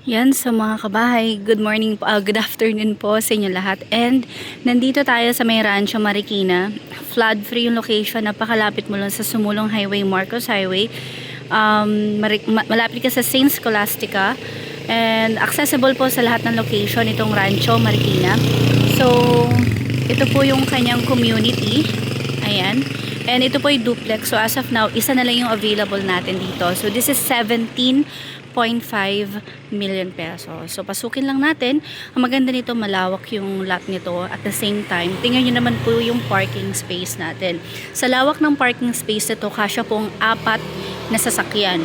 Yan sa mga kabahay, good morning po, good afternoon po sa inyo lahat. And nandito tayo sa may Rancho Marikina. Flood-free yung location, napakalapit mo lang sa Sumulong Highway, Marcos Highway. Malapit ka sa Saint Scholastica. And accessible po sa lahat ng location itong Rancho Marikina. So, ito po yung kanyang community. Ayan. And ito po yung duplex. So, as of now, isa na lang yung available natin dito. So, this is 17.5 million pesos. So, pasukin lang natin. Ang maganda nito, malawak yung lot nito. At the same time, tingnan nyo naman po yung parking space natin. Sa lawak ng parking space nito, kasya pong 4 na sasakyan.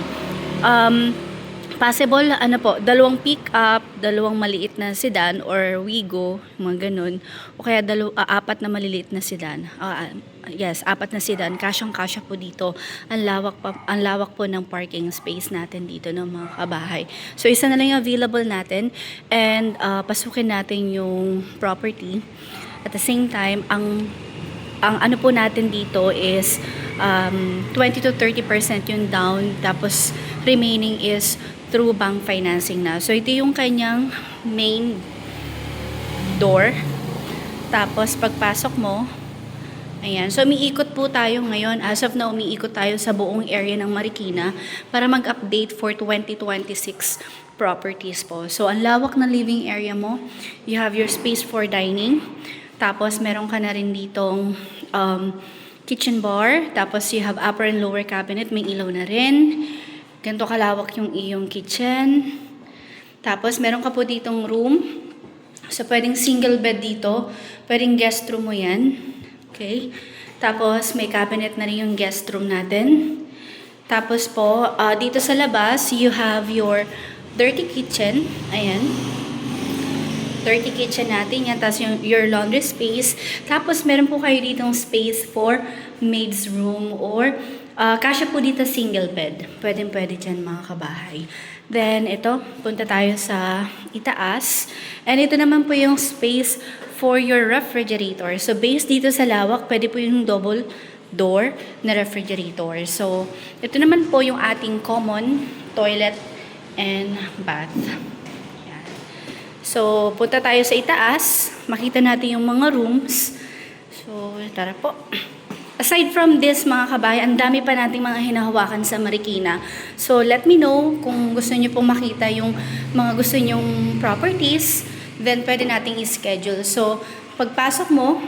Possible, dalawang pick-up, dalawang maliit na sedan or Wigo, mga ganun. O kaya 4 na maliliit na sedan. Yes, 4 na sedan. Kasyang-kasya po dito. Ang lawak po ng parking space natin dito ng mga kabahay. So, isa na lang yung available natin. And pasukin natin yung property. At the same time, ang ano po natin dito is 20 to 30% yung down. Tapos, remaining is through bank financing na. So, ito yung kanyang main door. Tapos, pagpasok mo, ayan. So, umiikot po tayo ngayon. As of now, umiikot tayo sa buong area ng Marikina para mag-update for 2026 properties po. So, ang lawak na living area mo. You have your space for dining. Tapos, meron ka na rin ditong kitchen bar. Tapos, you have upper and lower cabinet. May ilaw na rin. Ganito kalawak yung iyong kitchen. Tapos, meron ka po ditong room. So, pwedeng single bed dito. Pwedeng guest room mo yan. Okay? Tapos, may cabinet na rin yung guest room natin. Tapos po, dito sa labas, you have your dirty kitchen. Ayan. Dirty kitchen natin. Yan. Tapos, your laundry space. Tapos, meron po kayo ditong space for maid's room or kasya po dito single bed. Pwede dyan mga kabahay. Then, ito, punta tayo sa itaas. And ito naman po yung space for your refrigerator. So, based dito sa lawak, pwede po yung double door na refrigerator. So, ito naman po yung ating common toilet and bath. Yan. So, punta tayo sa itaas. Makita natin yung mga rooms. So, tara po. Aside from this, mga kabahay, ang dami pa nating mga hinahawakan sa Marikina. So, let me know kung gusto nyo pong makita yung mga gusto nyong properties, then pwede nating i-schedule. So, pagpasok mo,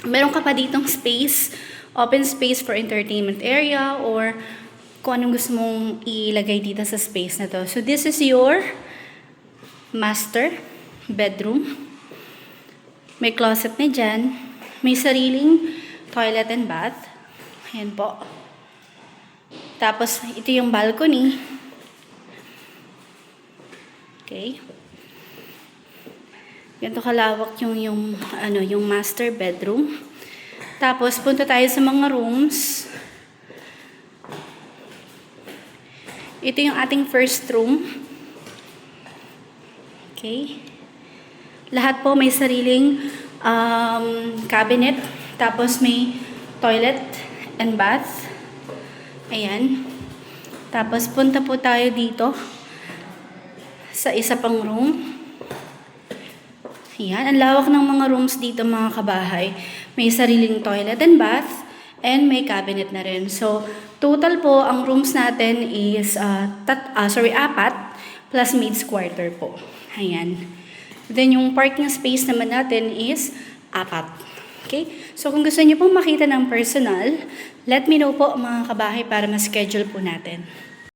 meron ka pa ditong space, open space for entertainment area, or kung anong gusto mong ilagay dito sa space na to. So, this is your master bedroom. May closet na dyan. May sariling toilet and bath. Ayan po. Tapos, ito yung balcony. Okay. Ganito kalawak yung master bedroom. Tapos, punta tayo sa mga rooms. Ito yung ating first room. Okay. Lahat po may sariling cabinet. Tapos may toilet and bath. Ayan. Tapos punta po tayo dito sa isa pang room. Ayan. Ang lawak ng mga rooms dito mga kabahay. May sariling toilet and bath and may cabinet na rin. So, total po ang rooms natin is 4 plus maid's quarter po. Ayan. Then yung parking space naman natin is 4. Okay? So, kung gusto niyo pong makita ng personal, let me know po mga kabahay para ma-schedule po natin.